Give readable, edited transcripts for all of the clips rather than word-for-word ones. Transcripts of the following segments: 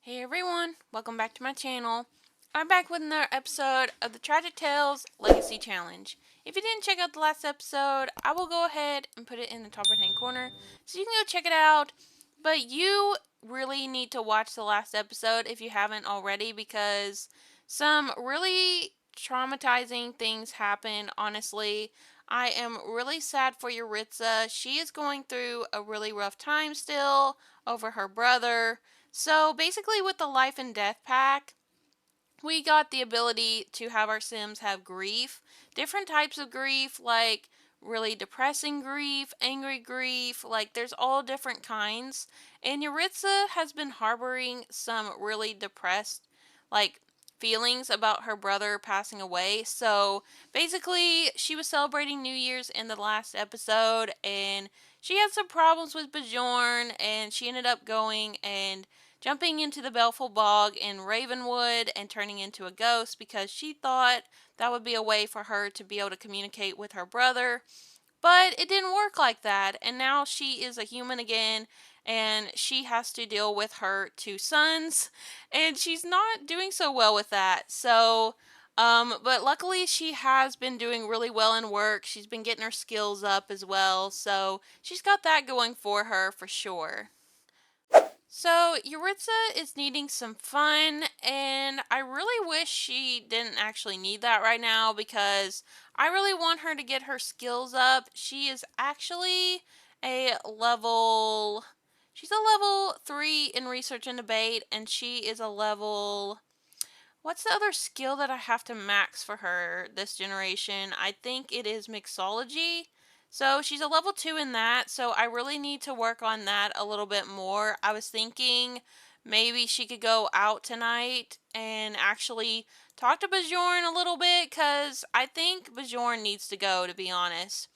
Hey everyone, welcome back to my channel. I'm back with another episode of the Tragic Tales Legacy Challenge. If you didn't check out the last episode, I will go ahead and put it in the top right hand corner so you can go check it out. But you really need to watch the last episode if you haven't already, because some really traumatizing things happen. Honestly, I am really sad for Yuritsa. She is going through a really rough time still over her brother. So basically, with the life and death pack, we got the ability to have our Sims have grief, different types of grief, like really depressing grief, angry grief, like there's all different kinds. And Yuritsa has been harboring some really depressed, like, feelings about her brother passing away. So basically, she was celebrating New Year's in the last episode, and she had some problems with Bjorn, and she ended up going and jumping into the Baleful Bog in Ravenwood and turning into a ghost because she thought that would be a way for her to be able to communicate with her brother. But it didn't work like that, and now she is a human again, and she has to deal with her two sons, and she's not doing so well with that. But luckily she has been doing really well in work. She's been getting her skills up as well, so she's got that going for her for sure. So, Yuritsa is needing some fun, and I really wish she didn't actually need that right now because I really want her to get her skills up. She is actually a level. She's a level 3 in research and debate, and she is a level. What's the other skill that I have to max for her this generation? I think it is mixology. So she's a level 2 in that, so I really need to work on that a little bit more. I was thinking maybe she could go out tonight and actually talk to Bjorn a little bit, because I think Bjorn needs to go, to be honest.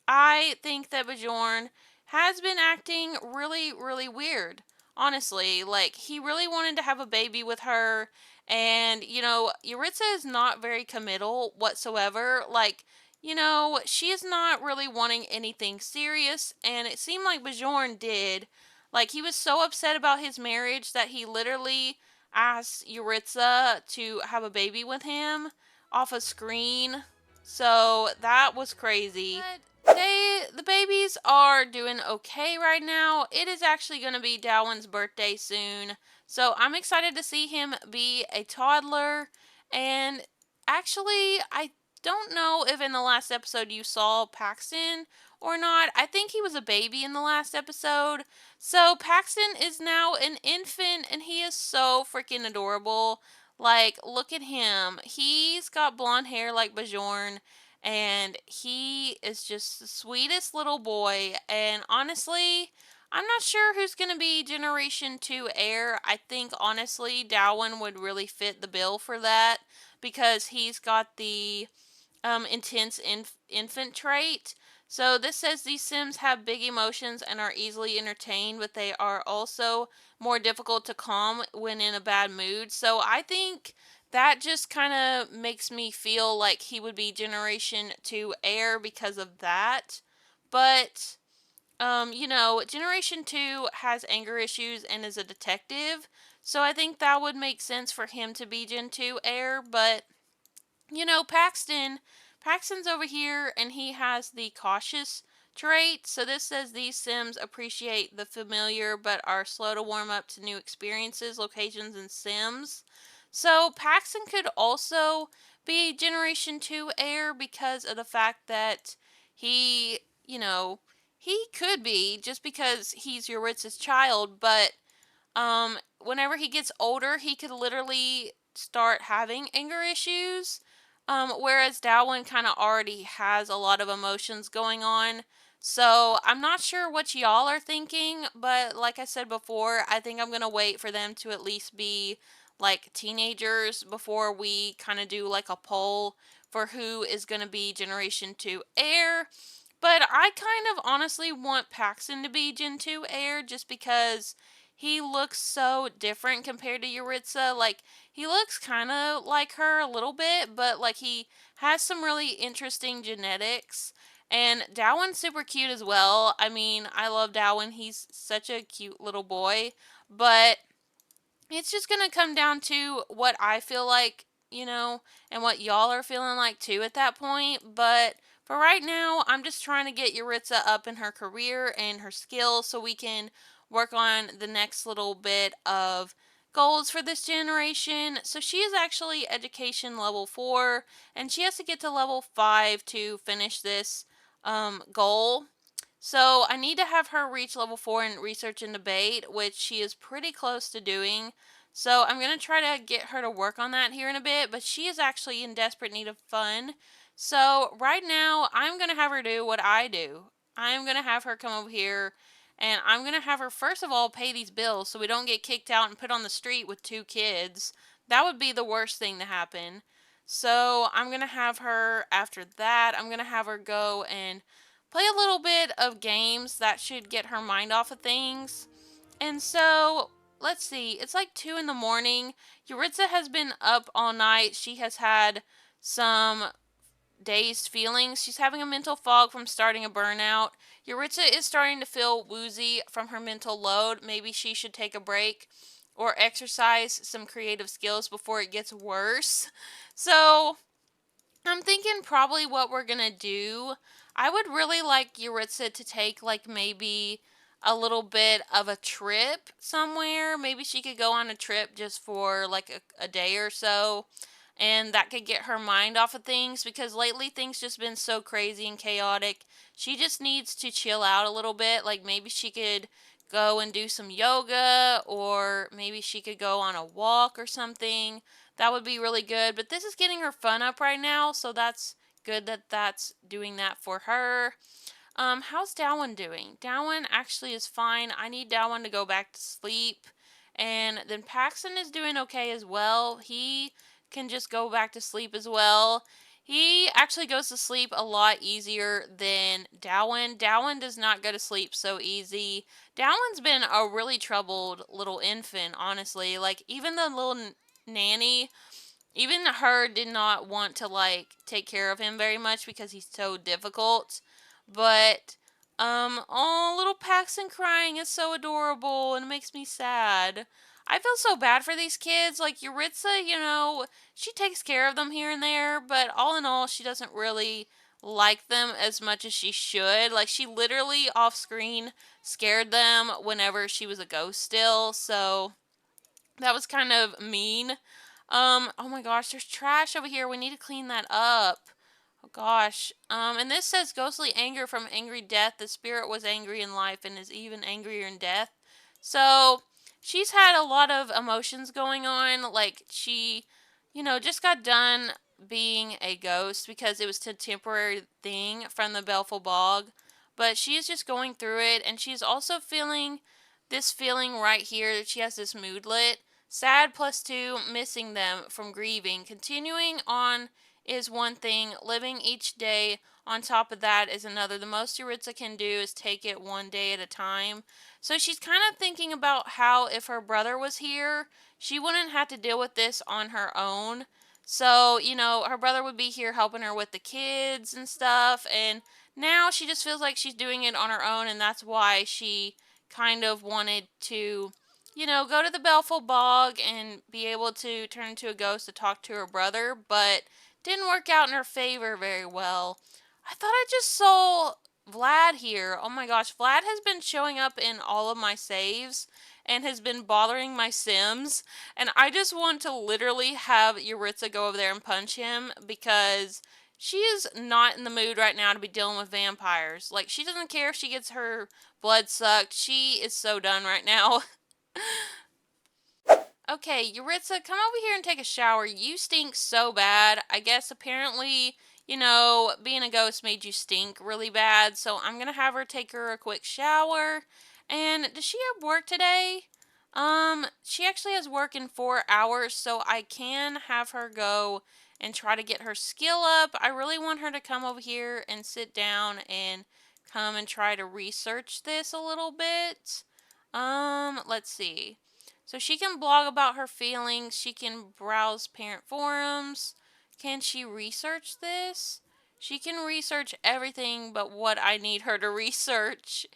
I think that Bjorn has been acting really, really weird. Honestly, like, he really wanted to have a baby with her, and, Yuritsa is not very committal whatsoever. Like, she is not really wanting anything serious, and it seemed like Bjorn did. Like, he was so upset about his marriage that he literally asked Yuritsa to have a baby with him off a screen. So that was crazy. But the babies are doing okay right now. It is actually going to be Dowin's birthday soon, so I'm excited to see him be a toddler. And actually, I don't know if in the last episode you saw Paxton or not. I think he was a baby in the last episode. So Paxton is now an infant, and he is so freaking adorable. Like, look at him. He's got blonde hair like Bjorn, and he is just the sweetest little boy. And honestly, I'm not sure who's going to be Generation 2 heir. I think, honestly, Dowin would really fit the bill for that because he's got the intense infant trait. So this says these Sims have big emotions and are easily entertained, but they are also more difficult to calm when in a bad mood. So I think that just kind of makes me feel like he would be Generation 2 heir because of that. But Generation 2 has anger issues and is a detective. So I think that would make sense for him to be Gen 2 heir. But Paxton's over here, and he has the cautious trait. So this says these Sims appreciate the familiar but are slow to warm up to new experiences, locations, and Sims. So Paxton could also be Generation 2 heir because of the fact that he, he could be just because he's Yuritsa's child, but whenever he gets older, he could literally start having anger issues. Whereas Dowin kind of already has a lot of emotions going on. So I'm not sure what y'all are thinking, but like I said before, I think I'm going to wait for them to at least be like teenagers before we kind of do like a poll for who is going to be Generation 2 heir. But I kind of honestly want Paxton to be Gen 2 heir just because he looks so different compared to Yuritsa. Like, he looks kind of like her a little bit, but like he has some really interesting genetics. And Dowin's super cute as well. I mean, I love Dowin. He's such a cute little boy. But it's just going to come down to what I feel like, you know, and what y'all are feeling like too at that point. But for right now, I'm just trying to get Yuritsa up in her career and her skills so we can work on the next little bit of goals for this generation. So she is actually education level 4, and she has to get to level 5 to finish this goal. So I need to have her reach level 4 in research and debate, which she is pretty close to doing. So I'm going to try to get her to work on that here in a bit, but she is actually in desperate need of fun. So right now, I'm going to have her do what I do. I'm going to have her come over here, and I'm going to have her, first of all, pay these bills so we don't get kicked out and put on the street with 2 kids. That would be the worst thing to happen. So I'm going to have her, after that, I'm going to have her go and play a little bit of games that should get her mind off of things. And so, let's see, it's like 2 in the morning. Yuritsa has been up all night. She has had some dazed feelings. She's having a mental fog from starting a burnout. Yuritsa is starting to feel woozy from her mental load. Maybe she should take a break or exercise some creative skills before it gets worse. So, I'm thinking probably what we're gonna do. I would really like Yuritsa to take like maybe a little bit of a trip somewhere. Maybe she could go on a trip just for like a day or so. And that could get her mind off of things because lately things just been so crazy and chaotic. She just needs to chill out a little bit. Like maybe she could go and do some yoga, or maybe she could go on a walk or something. That would be really good. But this is getting her fun up right now, so that's good that that's doing that for her. How's Dalwin doing? Dalwin actually is fine. I need Dalwin to go back to sleep. And then Paxton is doing okay as well. He can just go back to sleep as well. He actually goes to sleep a lot easier than Dalwin. Dalwin does not go to sleep so easy. Dalwin's been a really troubled little infant, honestly. Like, even the little nanny, even her did not want to like take care of him very much because he's so difficult. But oh, little Paxton crying is so adorable and it makes me sad. I feel so bad for these kids. Like Yuritsa, you know, she takes care of them here and there, but all in all, she doesn't really like them as much as she should. Like she literally off screen scared them whenever she was a ghost still. So that was kind of mean. Oh my gosh, there's trash over here. We need to clean that up. Oh gosh. And this says ghostly anger from angry death. The spirit was angry in life and is even angrier in death. So she's had a lot of emotions going on. Like she, you know, just got done being a ghost because it was a temporary thing from the Belful Bog. But she is just going through it, and she's also feeling this feeling right here that she has this moodlet. Sad plus 2, missing them from grieving. Continuing on is one thing, living each day on top of that is another. The most Yuritsa can do is take it one day at a time. So she's kind of thinking about how if her brother was here, she wouldn't have to deal with this on her own. So, you know, her brother would be here helping her with the kids and stuff, and now she just feels like she's doing it on her own, and that's why she kind of wanted to, you know, go to the Belful Bog and be able to turn into a ghost to talk to her brother, but didn't work out in her favor very well. I thought I just saw Vlad here. Oh my gosh, Vlad has been showing up in all of my saves and has been bothering my Sims, and I just want to literally have Yuritsa go over there and punch him because she is not in the mood right now to be dealing with vampires. Like, she doesn't care if she gets her blood sucked. She is so done right now. Okay, Yuritsa, come over here and take a shower. You stink so bad. I guess apparently, you know, being a ghost made you stink really bad. So I'm gonna have her take her a quick shower. And does she have work today? She actually has work in 4 hours, so I can have her go and try to get her skill up. I really want her to come over here and sit down and come and try to research this a little bit. Let's see. So she can blog about her feelings. She can browse parent forums. Can she research this? She can research everything but what I need her to research.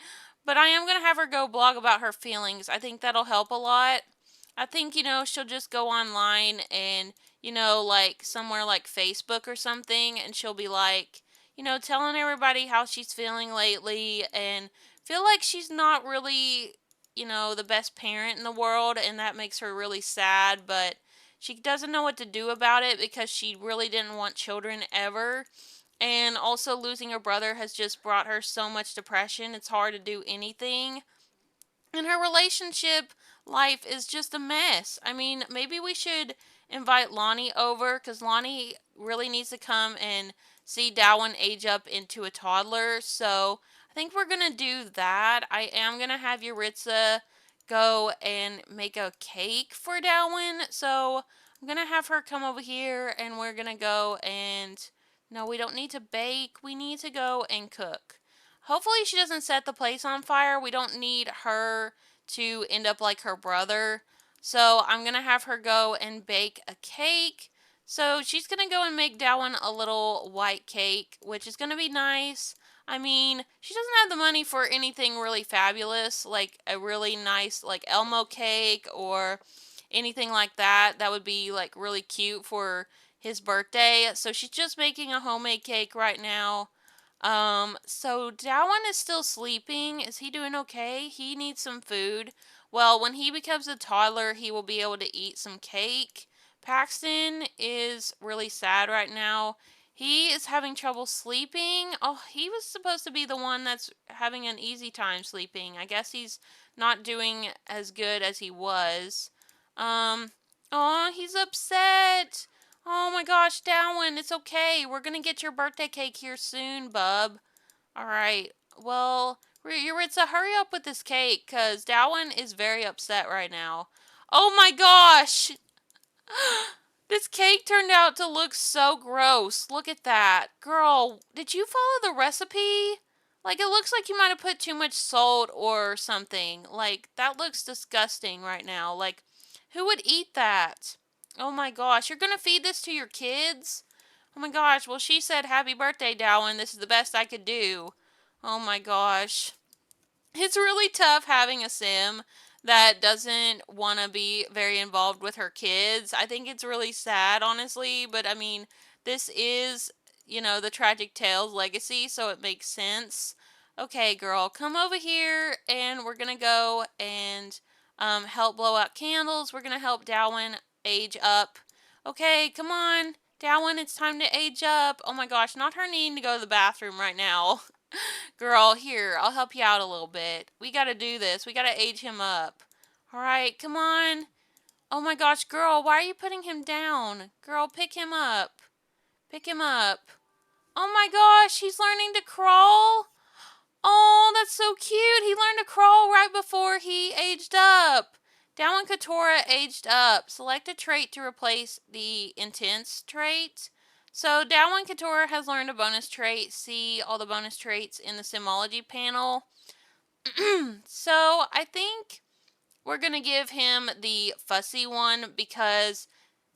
But I am going to have her go blog about her feelings. I think that'll help a lot. I think, she'll just go online and, like somewhere like Facebook or something, and she'll be like, telling everybody how she's feeling lately and feel like she's not really, the best parent in the world, and that makes her really sad, but she doesn't know what to do about it because she really didn't want children ever. And also, losing her brother has just brought her so much depression. It's hard to do anything. And her relationship life is just a mess. I mean, maybe we should invite Lonnie over because Lonnie really needs to come and see Darwin age up into a toddler. So I think we're going to do that. I am going to have Yuritsa go and make a cake for Darwin. So I'm going to have her come over here and we're going to go and. No, we don't need to bake. We need to go and cook. Hopefully she doesn't set the place on fire. We don't need her to end up like her brother. So I'm going to have her go and bake a cake. So she's going to go and make Darwin a little white cake, which is going to be nice. I mean, she doesn't have the money for anything really fabulous, like a really nice like Elmo cake or anything like that. That would be like really cute for his birthday. So she's just making a homemade cake right now. So Darwin is still sleeping. Is he doing okay? He needs some food. Well, when he becomes a toddler, he will be able to eat some cake. Paxton is really sad right now. He is having trouble sleeping. Oh, he was supposed to be the one that's having an easy time sleeping. I guess he's not doing as good as he was. Oh, he's upset. Oh my gosh, Darwin, it's okay. We're gonna get your birthday cake here soon, bub. Alright, well, Yuritsa, hurry up with this cake, because Darwin is very upset right now. Oh my gosh! This cake turned out to look so gross. Look at that. Girl, did you follow the recipe? Like, it looks like you might have put too much salt or something. Like, that looks disgusting right now. Like, who would eat that? Oh my gosh, you're gonna feed this to your kids? Oh my gosh, well, she said, happy birthday, Darwin. This is the best I could do. Oh my gosh. It's really tough having a sim that doesn't want to be very involved with her kids. I think it's really sad, honestly, but I mean, this is, the Tragic Tales legacy, so it makes sense. Okay, girl, come over here and we're going to go and help blow out candles. We're going to help Darwin age up. Okay, come on. Darwin, it's time to age up. Oh my gosh, not her needing to go to the bathroom right now. Girl, here, I'll help you out a little bit. We gotta do this. We gotta age him up. Alright, come on. Oh my gosh, girl, why are you putting him down? Girl, pick him up. Pick him up. Oh my gosh, he's learning to crawl. Oh, that's so cute. He learned to crawl right before he aged up. Darwin Katora aged up. Select a trait to replace the intense trait. So Darwin Katora has learned a bonus trait. See all the bonus traits in the Simology panel. So I think we're going to give him the fussy one because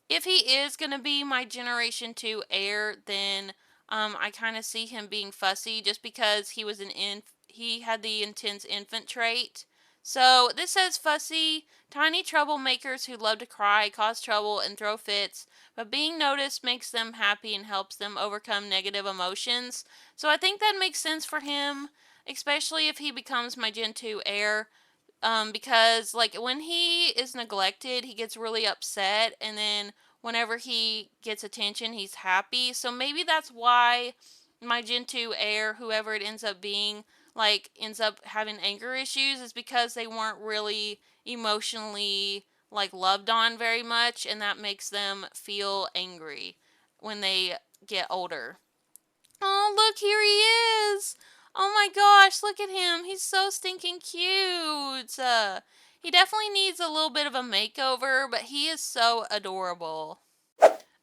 if he is going to be my Generation 2 heir, then I kind of see him being fussy just because he had the intense infant trait. So this says fussy, tiny troublemakers who love to cry, cause trouble, and throw fits, but being noticed makes them happy and helps them overcome negative emotions. So I think that makes sense for him, especially if he becomes my Gen 2 heir. Because like when he is neglected, he gets really upset, and then whenever he gets attention, he's happy. So maybe that's why my Gen 2 heir, whoever it ends up being, like ends up having anger issues, is because they weren't really emotionally like loved on very much, and that makes them feel angry when they get older. Oh, look, here he is. Oh my gosh, look at him. He's so stinking cute. He definitely needs a little bit of a makeover, but he is so adorable.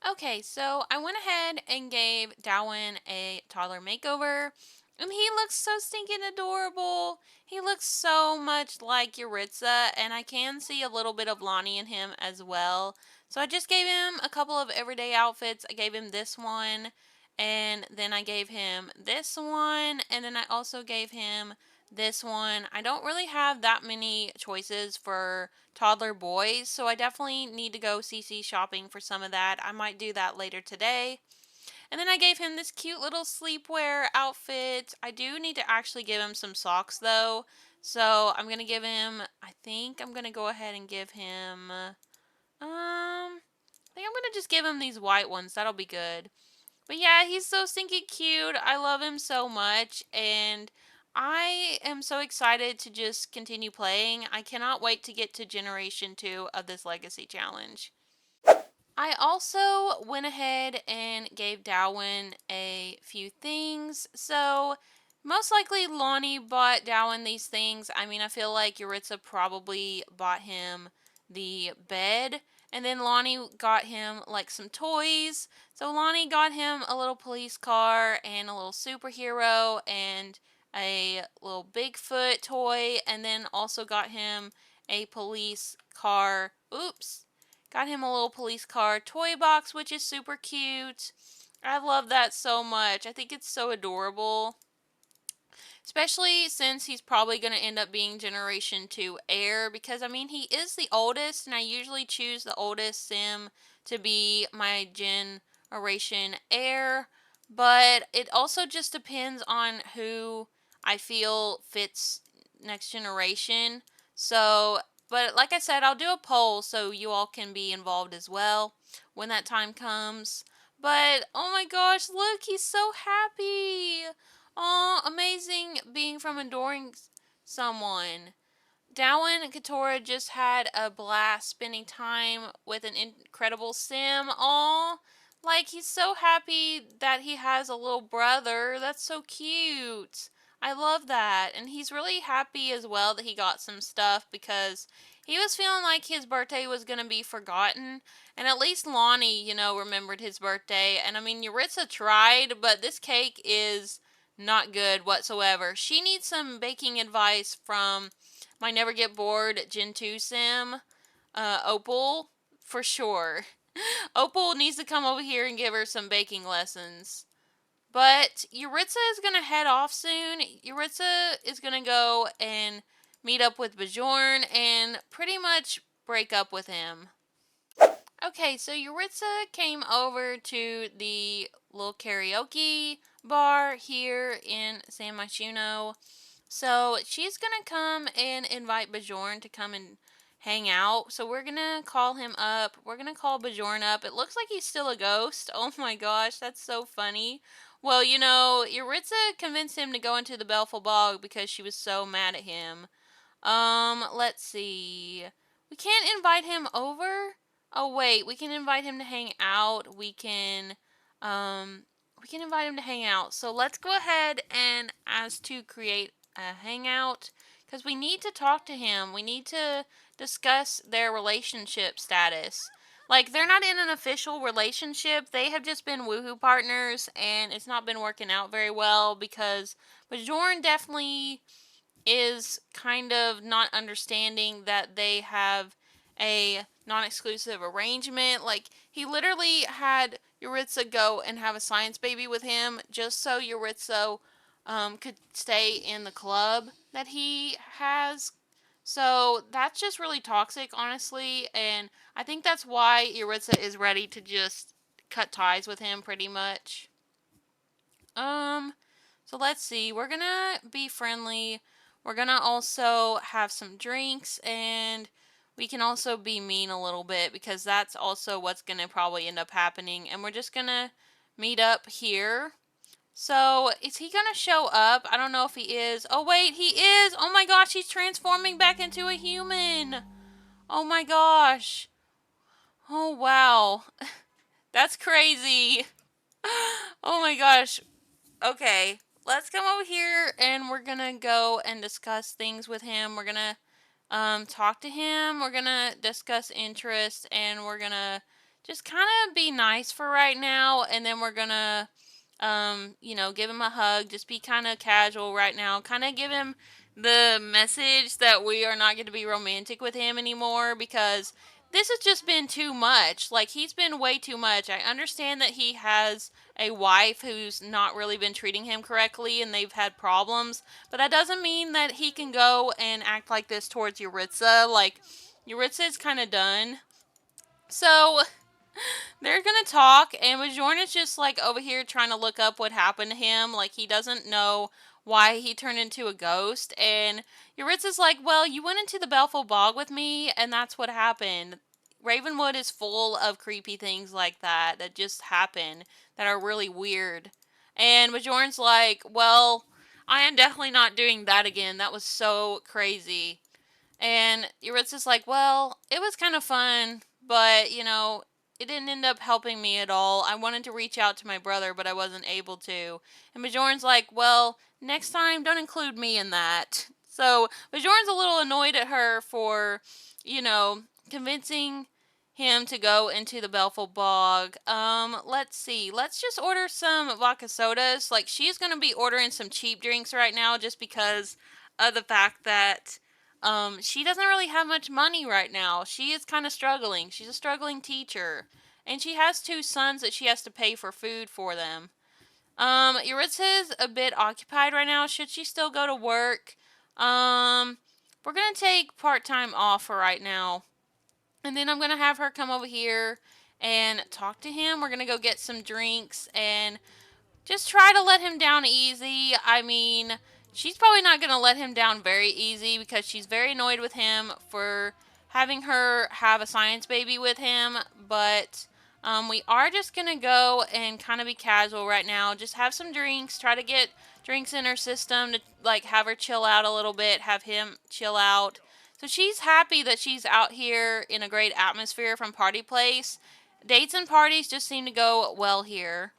Okay, so I went ahead and gave Darwin a toddler makeover, and he looks so stinking adorable. He looks so much like Yuritsa, and I can see a little bit of Lonnie in him as well. So I just gave him a couple of everyday outfits. I gave him this one, and then I gave him this one, and then I also gave him this one. I don't really have that many choices for toddler boys, so I definitely need to go CC shopping for some of that. I might do that later today. And then I gave him this cute little sleepwear outfit. I do need to actually give him some socks though. So I'm going to give him, I think I'm going to go ahead and give him, I think I'm going to just give him these white ones. That'll be good. But yeah, he's so stinky cute. I love him so much. And I am so excited to just continue playing. I cannot wait to get to Generation 2 of this Legacy Challenge. I also went ahead and gave Darwin a few things. So, most likely Lonnie bought Darwin these things. I mean, I feel like Yuritsa probably bought him the bed. And then Lonnie got him like some toys. So, Lonnie got him a little police car and a little superhero and a little Bigfoot toy. And then also got him a police car. Oops. Got him a little police car toy box, which is super cute. I love that so much. I think it's so adorable. Especially since he's probably going to end up being Generation 2 heir. Because, I mean, he is the oldest. And I usually choose the oldest sim to be my Generation heir. But it also just depends on who I feel fits next generation. So, but like I said, I'll do a poll so you all can be involved as well when that time comes. But oh my gosh, look, he's so happy. Oh, amazing being from adoring someone. Darwin and Katora just had a blast spending time with an incredible sim. Aw, like he's so happy that he has a little brother. That's so cute. I love that. And he's really happy as well that he got some stuff because he was feeling like his birthday was going to be forgotten. And at least Lonnie, remembered his birthday. And I mean, Yuritsa tried, but this cake is not good whatsoever. She needs some baking advice from my Never Get Bored Gen 2 sim, Opal, for sure. Opal needs to come over here and give her some baking lessons. But Yuritsa is going to head off soon. Yuritsa is going to go and meet up with Bjorn and pretty much break up with him. Okay, so Yuritsa came over to the little karaoke bar here in San Myshuno. So she's going to come and invite Bjorn to come and hang out. So we're going to call him up. We're going to call Bjorn up. It looks like he's still a ghost. Oh my gosh, that's so funny. Well, Yuritsa convinced him to go into the Belful Bog because she was so mad at him. Let's see. We can't invite him over? Oh wait, we can invite him to hang out. We can invite him to hang out. So let's go ahead and ask to create a hangout because we need to talk to him. We need to discuss their relationship status. Like, they're not in an official relationship. They have just been woohoo partners, and it's not been working out very well because Bjorn definitely is kind of not understanding that they have a non-exclusive arrangement. Like, he literally had Yuritsa go and have a science baby with him just so Yuritsa could stay in the club that he has. So that's just really toxic, honestly, and I think that's why Yuritsa is ready to just cut ties with him pretty much. Um, so let's see. We're gonna be friendly. We're gonna also have some drinks, and we can also be mean a little bit because that's also what's gonna probably end up happening. And we're just gonna meet up here. So, is he gonna show up? I don't know if he is. Oh, wait, he is! Oh my gosh, he's transforming back into a human! Oh my gosh. Oh, wow. That's crazy. Oh my gosh. Okay, let's come over here and we're gonna go and discuss things with him. We're gonna talk to him. We're gonna discuss interests and we're gonna just kind of be nice for right now. And then we're gonna give him a hug. Just be kind of casual right now. Kind of give him the message that we are not going to be romantic with him anymore because this has just been too much. Like, he's been way too much. I understand that he has a wife who's not really been treating him correctly and they've had problems, but that doesn't mean that he can go and act like this towards Yuritsa. Like, Yuritsa is kind of done. So, they're gonna talk, and Bjorn is just like over here trying to look up what happened to him. Like, he doesn't know why he turned into a ghost. And Yuritsa's like, well, you went into the Belful Bog with me, and that's what happened. Ravenwood is full of creepy things like that just happen that are really weird. And Bjorn's like, well, I am definitely not doing that again. That was so crazy. And Yuritsa's like, well, it was kind of fun, but, it didn't end up helping me at all. I wanted to reach out to my brother, but I wasn't able to. And Bjorn's like, well, next time, don't include me in that. So Bjorn's a little annoyed at her for, convincing him to go into the Belful Bog. Let's see. Let's just order some vodka sodas. Like, she's going to be ordering some cheap drinks right now just because of the fact that she doesn't really have much money right now. She is kind of struggling. She's a struggling teacher. And she has two sons that she has to pay for food for them. Yuritsa's a bit occupied right now. Should she still go to work? We're going to take part-time off for right now. And then I'm going to have her come over here and talk to him. We're going to go get some drinks and just try to let him down easy. I mean, she's probably not going to let him down very easy because she's very annoyed with him for having her have a science baby with him. But we are just going to go and kind of be casual right now. Just have some drinks. Try to get drinks in her system to, like, have her chill out a little bit. Have him chill out. So she's happy that she's out here in a great atmosphere from Party Place. Dates and parties just seem to go well here.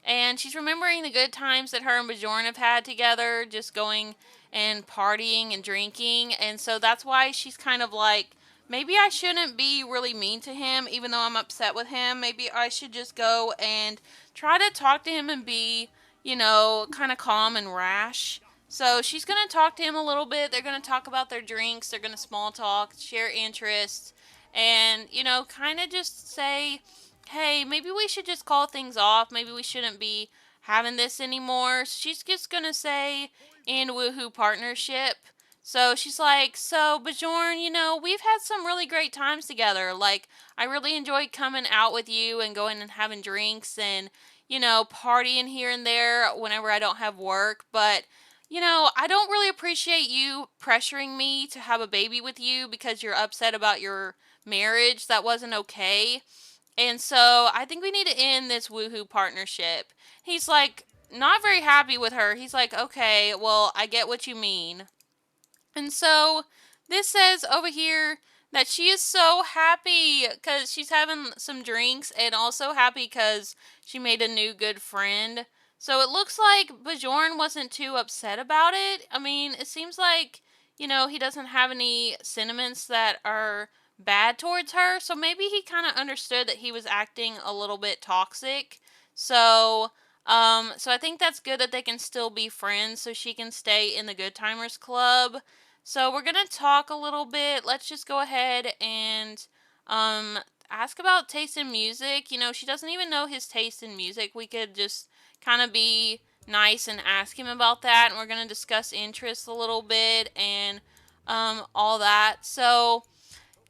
And she's remembering the good times that her and Bjorn have had together, just going and partying and drinking. And so that's why she's kind of like, maybe I shouldn't be really mean to him, even though I'm upset with him. Maybe I should just go and try to talk to him and be, kind of calm and rash. So she's going to talk to him a little bit. They're going to talk about their drinks. They're going to small talk, share interests, and, kind of just say, hey, maybe we should just call things off. Maybe we shouldn't be having this anymore. She's just going to say, in woohoo partnership. So she's like, so Bjorn, we've had some really great times together. Like, I really enjoyed coming out with you and going and having drinks and, partying here and there whenever I don't have work. But, I don't really appreciate you pressuring me to have a baby with you because you're upset about your marriage. That wasn't okay. And so I think we need to end this woohoo partnership. He's like, not very happy with her. He's like, okay, well, I get what you mean. And so this says over here that she is so happy because she's having some drinks and also happy because she made a new good friend. So it looks like Bjorn wasn't too upset about it. I mean, it seems like, he doesn't have any sentiments that are bad towards her. So maybe he kind of understood that he was acting a little bit toxic. So I think that's good that they can still be friends so she can stay in the Good Timers Club. So we're going to talk a little bit. Let's just go ahead and ask about taste in music. She doesn't even know his taste in music. We could just kind of be nice and ask him about that. And we're going to discuss interests a little bit and all that. So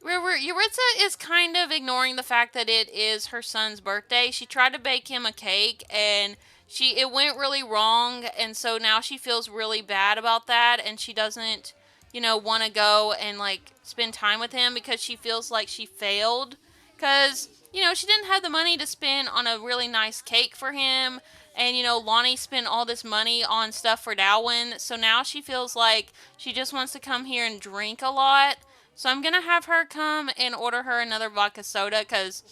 Yuritsa is kind of ignoring the fact that it is her son's birthday. She tried to bake him a cake and it went really wrong, and so now she feels really bad about that, and she doesn't, want to go and like spend time with him because she feels like she failed because, she didn't have the money to spend on a really nice cake for him. And, Lonnie spent all this money on stuff for Dalwin. So now she feels like she just wants to come here and drink a lot. So I'm going to have her come and order her another vodka soda because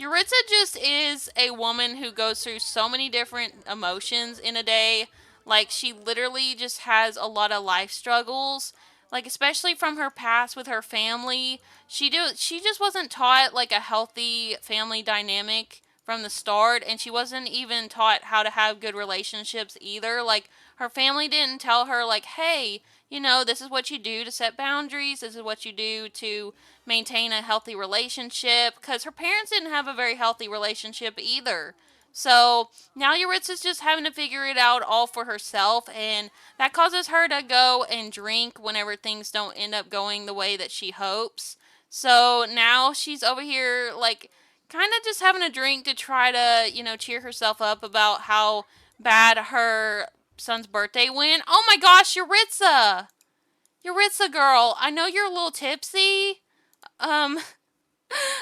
Yuritsa just is a woman who goes through so many different emotions in a day. Like, she literally just has a lot of life struggles. Like, especially from her past with her family. She just wasn't taught, like, a healthy family dynamic from the start. And she wasn't even taught how to have good relationships either. Like, her family didn't tell her, like, hey, this is what you do to set boundaries. This is what you do to maintain a healthy relationship, because her parents didn't have a very healthy relationship either. So now Yuritsa's just having to figure it out all for herself, and that causes her to go and drink whenever things don't end up going the way that she hopes. So now she's over here, like, kind of just having a drink to try to, cheer herself up about how bad her son's birthday went. Oh my gosh, Yuritsa! Yuritsa girl, I know you're a little tipsy. Um,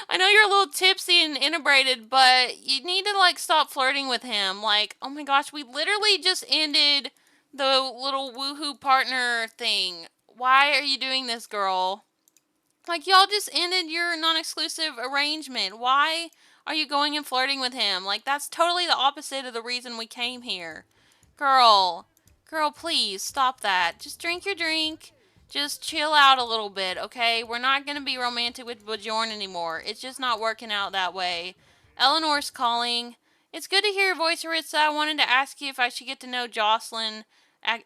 I know you're a little tipsy and inebriated, but you need to, like, stop flirting with him. Like, oh my gosh, we literally just ended the little woohoo partner thing. Why are you doing this, girl? Like, y'all just ended your non-exclusive arrangement. Why are you going and flirting with him? Like, that's totally the opposite of the reason we came here. Girl, please, stop that. Just drink your drink. Just chill out a little bit, okay? We're not going to be romantic with Bjorn anymore. It's just not working out that way. Eleanor's calling. It's good to hear your voice, Aritza. I wanted to ask you if I should get to know Jocelyn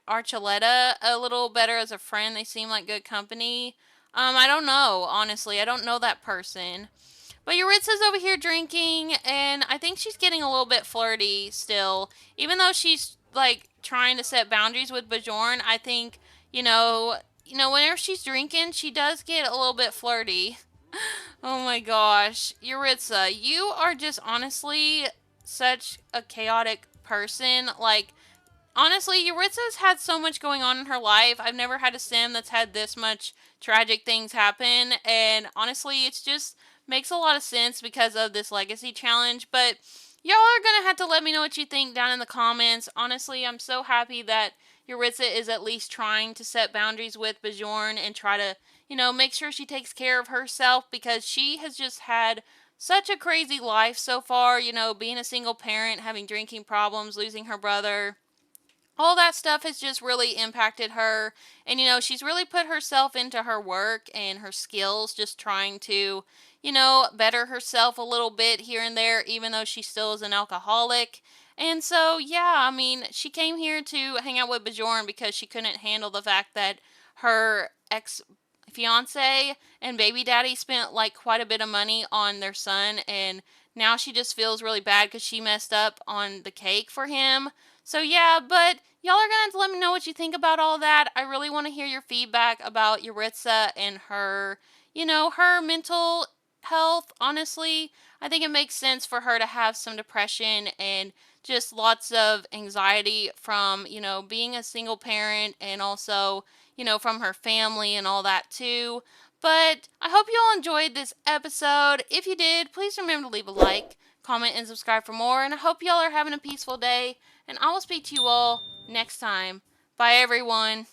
Archuleta a little better as a friend. They seem like good company. I don't know, honestly. I don't know that person. But Yuritsa's over here drinking, and I think she's getting a little bit flirty still. Even though she's, like, trying to set boundaries with Bjorn, I think, whenever she's drinking, she does get a little bit flirty. Oh my gosh. Yuritsa, you are just honestly such a chaotic person. Like, honestly, Yuritsa's had so much going on in her life. I've never had a sim that's had this much tragic things happen, and honestly, it's just makes a lot of sense because of this legacy challenge. But y'all are gonna have to let me know what you think down in the comments. Honestly, I'm so happy that Yuritsa is at least trying to set boundaries with Bjorn and try to, make sure she takes care of herself, because she has just had such a crazy life so far, being a single parent, having drinking problems, losing her brother. All that stuff has just really impacted her. And, she's really put herself into her work and her skills, just trying to, better herself a little bit here and there, even though she still is an alcoholic. And so, yeah, I mean, she came here to hang out with Bjorn because she couldn't handle the fact that her ex fiance and baby daddy spent, like, quite a bit of money on their son, and now she just feels really bad because she messed up on the cake for him. So yeah, but y'all are gonna have to let me know what you think about all that. I really want to hear your feedback about Yuritsa and her, her mental health. Honestly, I think it makes sense for her to have some depression and just lots of anxiety from, being a single parent, and also, from her family and all that too. But I hope you all enjoyed this episode. If you did, please remember to leave a like, comment, and subscribe for more. And I hope y'all are having a peaceful day. And I will speak to you all next time. Bye, everyone.